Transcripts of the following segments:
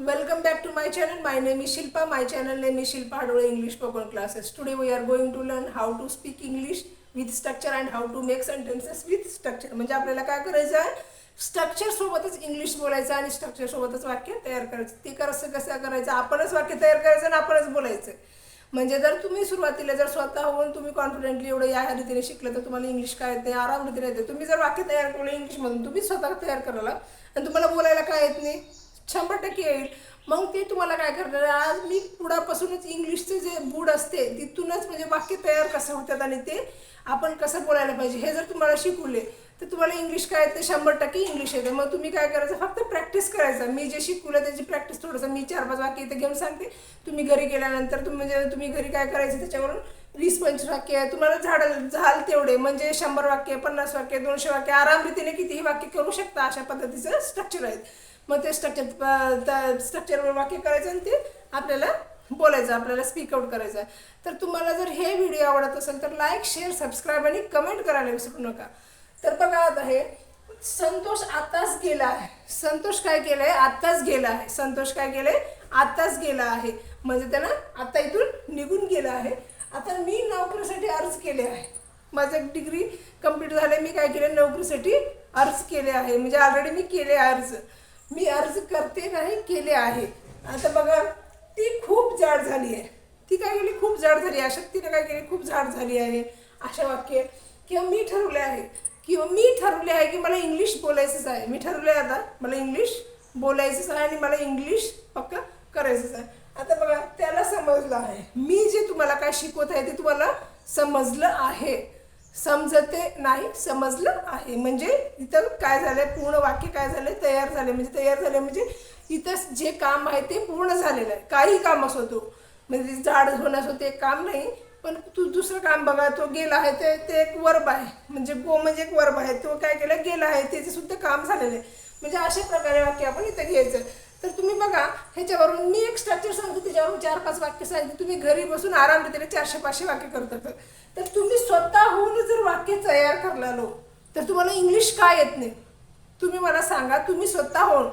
Welcome back to my channel. My name is Shilpa. My channel name is Shilpa Hadole English Spoken Classes. Today we are going to learn how to speak English with structure and how to make sentences with structure. म्हणजे आपल्याला काय करायचं आहे, structure सोबतच English बोलायचं आणि structure सोबतच वाक्य तयार करायचं. ते कसं करायचं, आपणच वाक्य तयार करायचं आणि आपणच बोलायचं. म्हणजे जर तुम्ही सुरुवातीला जर स्वतःहून तुम्ही कॉन्फिडेंटली एवढं या रीतीने शिकलं तर तुम्हाला इंग्लिश काय येते, आराम रीतीने येते. तुम्ही जर वाक्य तयार केलं इंग्लिशमधून, तुम्ही स्वतः तयार करायला आणि तुम्हाला बोलायला काय येत नाही, 100% येईल. मग ते तुम्हाला काय करणार, आज मी पुढापासूनच इंग्लिशचे जे बूड असते तिथूनच म्हणजे वाक्य तयार कसं होतात आणि ते आपण कसं बोलायला पाहिजे हे जर तुम्हाला शिकवले तर तुम्हाला इंग्लिश काय येते, 100% इंग्लिश येते. मग तुम्ही काय करायचं, फक्त प्रॅक्टिस करायचं. मी जे शिकवलं त्याची प्रॅक्टिस थोडंसं, मी 4-5 वाक्य इथे घेऊन सांगते. तुम्ही घरी गेल्यानंतर तुम्ही घरी काय करायचं, त्याच्यावरून 20-25 वाक्य तुम्हाला झाल तेवढे, म्हणजे 100 वाक्य, 50 वाक्य, 200 वाक्य आराम रीतीने कितीही वाक्य करू शकता. अशा पद्धतीचं स्ट्रक्चर आहे. मग ते स्ट्रक्चरवर वाक्य करायचं आणि ते आपल्याला बोलायचं, आपल्याला स्पीक आउट करायचं आहे. तर तुम्हाला जर हे व्हिडिओ आवडत असेल तर लाईक, शेअर, सबस्क्राईब आणि कमेंट करायला विसरू नका. तर बघा आता हे संतोष आताच गेला आहे. संतोष काय केलंय, आत्ताच गेला आहे. संतोष काय केलंय, आत्ताच गेला आहे. म्हणजे त्यानं आता इथून निघून गेला आहे. आता मी नोकरीसाठी अर्ज केले आहे. माझं डिग्री कंप्लीट झाले, मी काय केले, नोकरीसाठी अर्ज केले आहे. म्हणजे ऑलरेडी मी केले अर्ज, मी अर्ज करते नाही, केले आहे. आता बघा ती खूप जाड झाली आहे. ती काय केली, खूप जाड झाली आहे. शक्तीने काय केली, खूप जाड झाली आहे. अशा वाक्य. किंवा मी ठरवले आहे की मला इंग्लिश बोलायचंच आहे. मी ठरवले आता मला इंग्लिश बोलायचंच आहे आणि मला इंग्लिश पक्का करायचंच आहे. आता बघा त्याला समजलं आहे, मी जे तुम्हाला काय शिकवत आहे ते तुम्हाला समजलं आहे. समजते नाही, समजलं आहे. म्हणजे इथं काय झालंय, पूर्ण वाक्य काय झालंय, तयार झाले. म्हणजे इथं जे काम आहे ते पूर्ण झालेलं आहे. काही काम असो, म्हणजे झाड होण्यास होते एक काम नाही, पण दुसरं काम बघा, तो गेला आहे, ते एक वर्ब आहे. म्हणजे गो म्हणजे एक वर्ब आहे, तो काय केलं, गेला आहे, त्याचे सुद्धा काम झालेलं आहे. म्हणजे अशा प्रकारे वाक्य आपण इथं घ्यायचं. तर तुम्ही बघा ह्याच्यावरून मी एक स्ट्रक्चर सांगतो, त्याच्यावरून 4-5 वाक्य सांगितले. तुम्ही घरी बसून आराम रीतीने 400-500 वाक्य करतात. तर तुम्ही स्वतःहून जर वाक्य तयार करलालो तर तुम्हाला इंग्लिश काय येत नाही, तुम्ही मला सांगा. तुम्ही स्वतःहून,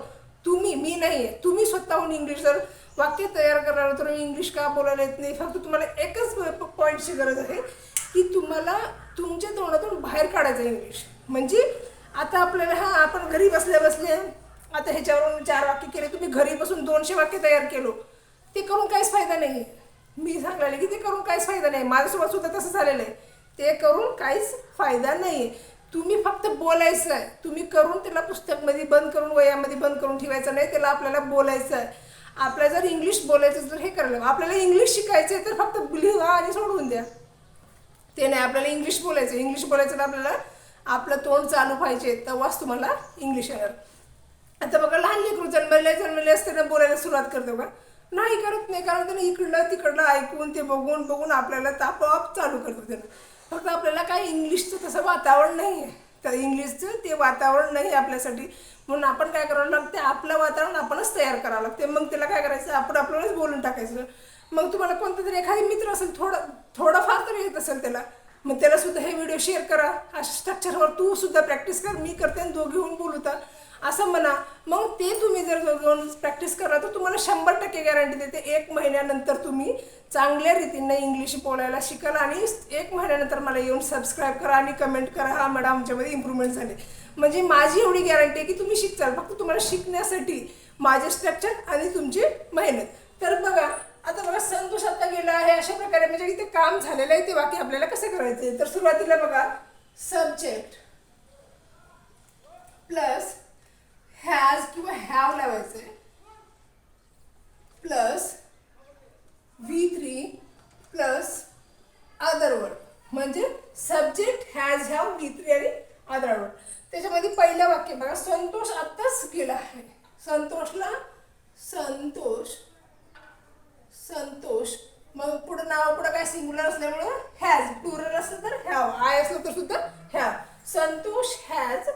मी नाही आहे, तुम्ही स्वतःहून इंग्लिश जर वाक्य तयार करणार तर इंग्लिश का बोलायला येत नाही. फक्त तुम्हाला एकच पॉईंटची गरज आहे की तुम्हाला तुमच्या तोंडातून बाहेर काढायचं इंग्लिश. म्हणजे आता आपल्याला आपण घरी बसल्या आता ह्याच्यावरून 4 वाक्य केले, तुम्ही घरी बसून 200 वाक्य तयार केलो, ते करून काहीच फायदा नाही. मी सांगले की ते करून काहीच फायदा नाही. माझ्यासोबत सुद्धा तसं झालेलं आहे. ते करून काहीच फायदा नाही. तुम्ही फक्त बोलायचं आहे. तुम्ही करून त्याला पुस्तकमध्ये बंद करून, वयामध्ये बंद करून ठेवायचं नाही. त्याला आपल्याला बोलायचं आहे. आपल्याला जर इंग्लिश बोलायचं जर हे करायला, आपल्याला इंग्लिश शिकायचं आहे तर फक्त लिहा आणि सोडून द्या. ते नाही, आपल्याला इंग्लिश बोलायचं तर आपल्याला आपलं तोंड चालू पाहिजे, तेव्हाच तुम्हाला इंग्लिश येणार. आता बघा लहान लेकरू जन्मले असताना बोलायला सुरुवात करतो का, नाही करत नाही. कारण त्यानं इकडलं तिकडलं ऐकून ते बघून आपल्याला तापोआप चालू करतो त्यानं. फक्त आपल्याला काय इंग्लिशचं तसं वातावरण नाही आहे, तर इंग्लिशचं ते वातावरण नाही आपल्यासाठी. म्हणून आपण काय करावं लागते, आपलं वातावरण आपणच तयार करावं लागते. मग त्याला काय करायचं, आपण आपल्यालाच बोलून टाकायचं. मग तुम्हाला कोणतं तरी एखादी मित्र असेल, थोडंफार तरी येत असेल त्याला, मग त्याला सुद्धा हे व्हिडिओ शेअर करा. अशा स्ट्रक्चरवर तू सुद्धा प्रॅक्टिस कर, मी करते आणि दोघे होऊन बोलूता असं म्हणा. मग ते तुम्ही जर दोघं प्रॅक्टिस करा तर तुम्हाला 100% गॅरंटी देते, 1 महिन्यानंतर तुम्ही चांगल्या रीतीने इंग्लिश बोलायला शिकाल. आणि 1 महिन्यानंतर मला येऊन सबस्क्राईब करा आणि कमेंट करा, हा मॅडम आमच्यामध्ये इम्प्रूव्हमेंट झाले. म्हणजे माझी एवढी गॅरंटी आहे की तुम्ही शिकचाल. फक्त तुम्हाला शिकण्यासाठी माझे स्ट्रक्चर आणि तुमची मेहनत. तर बघा आता बघा संतोष आता गेला आहे. अशा प्रकारे म्हणजे इथे काम झालेलं आहे, ते वाक्य आपल्याला कसं करायचं. तर सुरुवातीला बघा सब्जेक्ट प्लस हॅज किंवा हॅव लावायचं आहे, plus V3 plus other word. म्हणजे सब्जेक्ट हॅज, हॅव, V3 आणि अदर वर्ड. त्याच्यामध्ये पहिलं वाक्य बघा, संतोष आत्ताच गेला आहे. संतोष मग पुढं नाव पुढं काय सिंग्युलर असल्यामुळं हॅज, प्लुरल असलं तर हॅव, आय असलं तर सुद्धा हॅव. संतोष हॅज.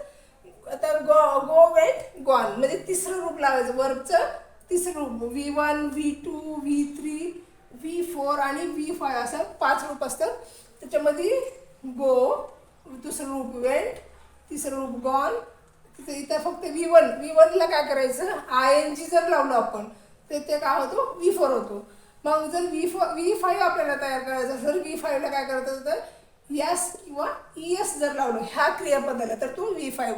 आता गो वेंट गॉन म्हणजे तिसरं रूप लावायचं, वर्बचं तिसरं रूप. V1 V2 V3 V4 आणि V5 असं 5 रूप असतात. त्याच्यामध्ये गो, दुसरं रूप वेंट, तिसरं रूप गॉन. इथं फक्त V1 ला काय करायचं, ING जर लावलं आपण ते काय होतो V4 होतो. मग जर V5 आपल्याला तयार करायचं असेल, V5ला काय करत होतं, यस किंवा ES जर लावलं ह्या क्रियापदाला तर तो V5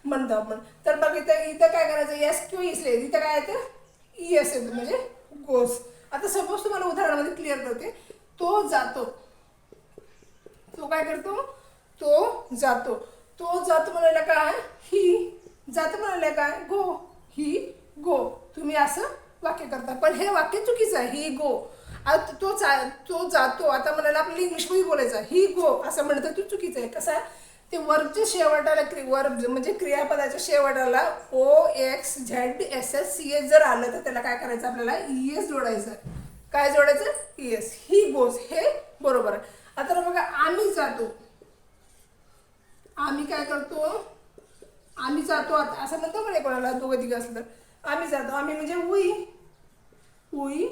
म्हणतो आपण. तर बघ इथं काय करायचं, यस किंवा इस लिहायचं. इथं काय येतं, ES येतं म्हणजे गोस. आता सपोज तुम्हाला उदाहरणामध्ये क्लिअर करते. तो जातो, तो काय करतो, तो जातो. तो जातो म्हणायला काय, ही जातो म्हणायला काय, गो, ही गो. तुम्ही असं वाक्य करता, पण हे वाक्य चुकीचं आहे. ही गो. आता तो जातो, आता म्हणायला आपल्याला इंग्लिशमध्ये बोलायचं ही गो असं म्हणतं, तू चुकीचं आहे. कसं ते वर्बच्या शेवटाला वर्ब म्हणजे क्रियापदाच्या शेवटाला OXZSS जर आलं तर त्याला काय करायचं, आपल्याला ES जोडायचं. काय जोडायचं, ES. ही गोज, हे बरोबर आहे. आता बघा, आम्ही जातो, आम्ही काय करतो, आम्ही जातो आता असं म्हणतो म्हणे कोणाला, दोघं तिघं असलं तर आम्ही जातो. आम्ही म्हणजे वी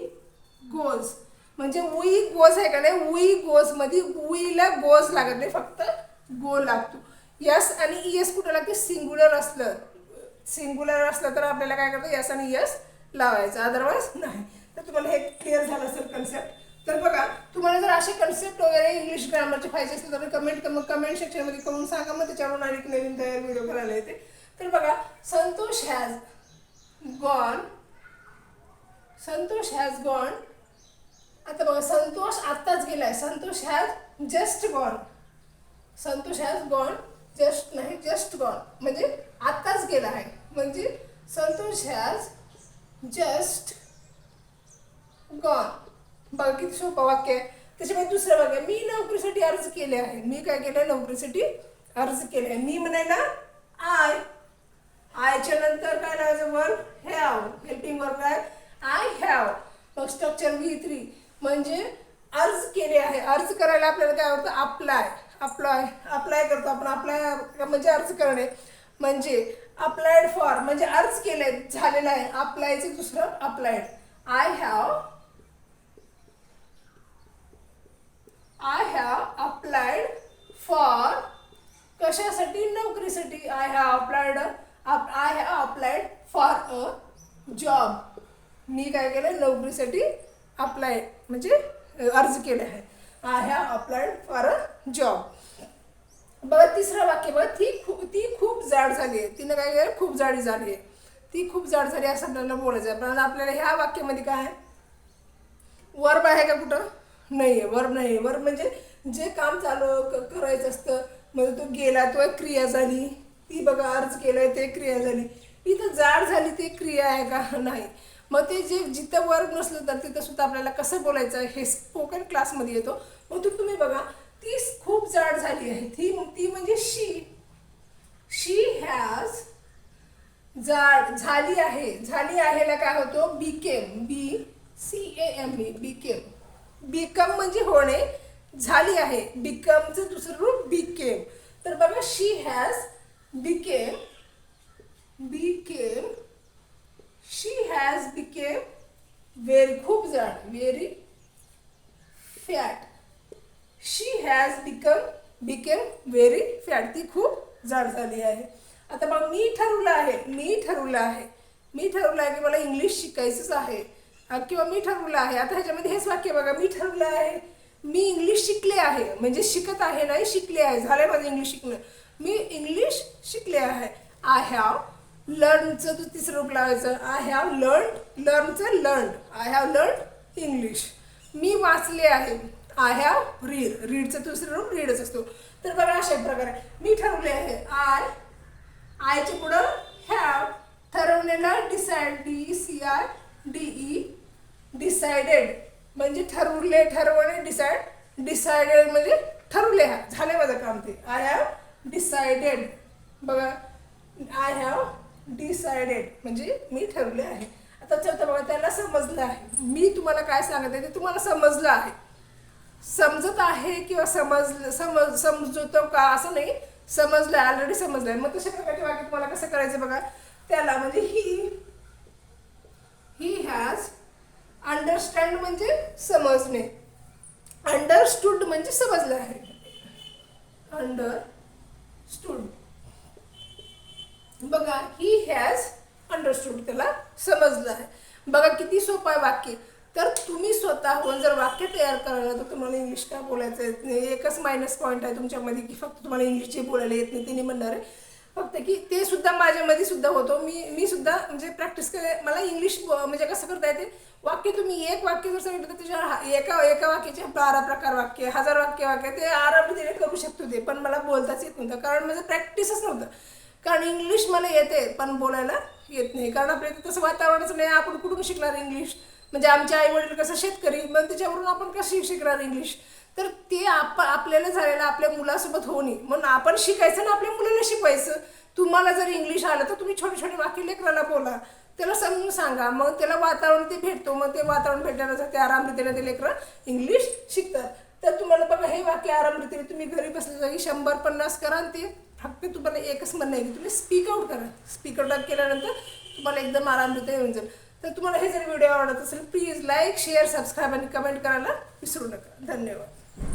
गोज, म्हणजे वी गोज आहे का नाही, वी गोज मध्ये वीला गोज लागत नाही, फक्त गो लागतो. यस आणि ES कुठं लागते, सिंग्युलर असलं तर आपल्याला काय करतो, यस आणि ES लावायचं, अदरवाईज नाही. तर तुम्हाला हे क्लिअर झालं असेल कन्सेप्ट. तर बघा, तुम्हाला जर असे कन्सेप्ट वगैरे इंग्लिश ग्रामरचे पाहिजे असेल तर कमेंट सेक्शनमध्ये करून सांगा, मग त्याच्यावरून आणि नवीन तयार व्हिडिओ करायला येते. तर बघा, संतोष हॅज गॉन. आता बघा, संतोष आत्ताच गेलाय, Santosh has just gone. Santosh has gone, just नाही, जस्ट गॉन म्हणजे आत्ताच गेला आहे. म्हणजे संतोष हॅज जस्ट गॉन. बघा किती सोपं वाक्य आहे. त्याच्यामध्ये दुसरं वाक्य, मी नोकरीसाठी अर्ज केले आहे. मी काय केलं, नोकरीसाठी अर्ज केले आहे. मी म्हणायला आयच्या नंतर काय लावायचं, वर्ब हॅव, हेल्पिंग वर्ब काय, आय हॅव. मग स्ट्रक्चर V3 म्हणजे अर्ज केले आहे. अर्ज करायला आपल्याला काय होतं, अप्लाय करतो आपण. अप्लाय म्हणजे अर्ज करणे, म्हणजे अप्लाइड फॉर म्हणजे अर्ज केले, झालेलं आहे. अप्लायचं दुसरं applied. I have applied for, कशासाठी, नोकरीसाठी. I have applied for a job. मी काय केलं, नोकरीसाठी अप्लाइड म्हणजे अर्ज केले आहे. I have applied for a job. बघा तिसरं वाक्य, बघा, ती खूप जाड झाली आहे. तिनं काय केलं, खूप जाडी झाली आहे. ती खूप जाड झाली असं आपल्याला बोलायचं आहे. पण आपल्याला ह्या वाक्यामध्ये काय आहे, वर्ब आहे का, कुठं नाही आहे, वर्ब नाही आहे. वर्ब म्हणजे जे काम चालू करायचं असतं, म्हणजे तो गेला, तो एक क्रिया झाली. ती बघा, अर्ज केलाय, ते क्रिया झाली. इथं जाड झाली, ती क्रिया आहे का, नाही. मग ते जिथं वर्ब नसलं तर तिथं सुद्धा आपल्याला कसं बोलायचं आहे, हे स्पोकन क्लासमध्ये येतो. मग तुम्ही बघा, ती खूप जाड झाली आहे. ती म्हणजे शी हॅज जाड झाली आहे. झाली आहेला काय होतो, BCAME, बिकम म्हणजे होणे, झाली आहे. बिकमचं दुसरं रूप BCAME. तर बघा, शी हॅज बिकेम व्हेरी, खूप जाड, very fat. She has became very fat. ती खूप जाड झाली आहे. आता मग मी ठरवलं आहे की मला इंग्लिश शिकायचंच आहे, किंवा मी ठरवलं आहे. आता ह्याच्यामध्ये हेच वाक्य बघा, मी ठरवलं आहे, मी इंग्लिश शिकले आहे, म्हणजे शिकत आहे नाही, शिकले आहे, झालंय माझं इंग्लिश शिकणं. मी इंग्लिश शिकले आहे. आय हॅव लर्नचं तिसरं रूप लावायचं. I have learned English. मी वाचले आहे. आय हॅव रीडचं दुसरं रूप रीडच असतो. तर बघा, अशा प्रकारे मी ठरवले आहे. आयच्या पुढं हॅव, ठरवलेला डिसाइडेड म्हणजे ठरवणे, डिसाइडेड म्हणजे ठरवले, झाले माझं काम ते. I have decided. बघा, आय हॅव डिसाइडेड म्हणजे मी ठरवले आहे. आता चौथं बघा, त्याला समजलं आहे. मी तुम्हाला काय सांगते ते तुम्हाला समजलं आहे. समजत आहे किंवा समजतो का असं नाही, समजलं, ऑलरेडी समजलंय. मग तशा प्रकारचे वाक्य तुम्हाला कसं करायचं बघा, त्याला म्हणजे ही हॅज अंडरस्टँड म्हणजे समजणे, अंडरस्टूड म्हणजे समजलं आहे. अंडरस्टूड बघा, ही हॅज अंडरस्टूड त्याला समजलं आहे. बघा किती सोपं आहे वाक्य. तर तुम्ही स्वतःहून जर वाक्य तयार करायला तर तुम्हाला इंग्लिश का बोलायचं येत नाही. एकच मायनस पॉईंट आहे तुमच्यामध्ये की फक्त तुम्हाला इंग्लिश जे बोलायला येत नाही. तिने म्हणणार आहे फक्त की ते सुद्धा माझ्यामध्ये सुद्धा होतो. मी सुद्धा म्हणजे प्रॅक्टिस करे. मला इंग्लिश म्हणजे कसं करता येते. वाक्य तुम्ही एक वाक्य जर सांगितलं तर त्याच्या एका वाक्याचे 12 प्रकार वाक्य, 1000 वाक्य ते आरामतेने करू शकतो ते. पण मला बोलताच येत नव्हतं कारण माझं प्रॅक्टिसच नव्हतं. कारण इंग्लिश मला येते पण बोलायला येत नाही. कारण आपल्या इथे तसं वातावरणच नाही. आपण कुठून शिकणार इंग्लिश. म्हणजे आमचे आई वडील कसं शेतकरी, मग त्याच्यावरून आपण कशी शिकणार इंग्लिश. तर ते आपल्याला झालेलं आपल्या मुलासोबत होऊ नये म्हणून आपण शिकायचं ना आपल्या मुलाला शिकवायचं. तुम्हाला जर इंग्लिश आलं तर तुम्ही छोटे छोटे वाक्य लेकराला बोला, त्याला समजून सांगा. मग त्याला वातावरण ते भेटतो. मग ते वातावरण भेटल्यानंतर ते आरामरीतीने ते लेकरं इंग्लिश शिकतात. तर तुम्हाला बघा हे वाक्य आरामरीतीने तुम्ही घरी बसल्या जागी 100-50 करा. आणि ते फक्त तुम्हाला एकच म्हणणं आहे की तुम्ही स्पीक आउट करा. स्पीक आउट केल्यानंतर तुम्हाला एकदम आरामरीतीने येऊन जाईल. तर तुम्हाला हे जर व्हिडिओ आवडत असेल प्लीज लाईक, शेअर, सबस्क्राईब आणि कमेंट करायला विसरू नका. धन्यवाद.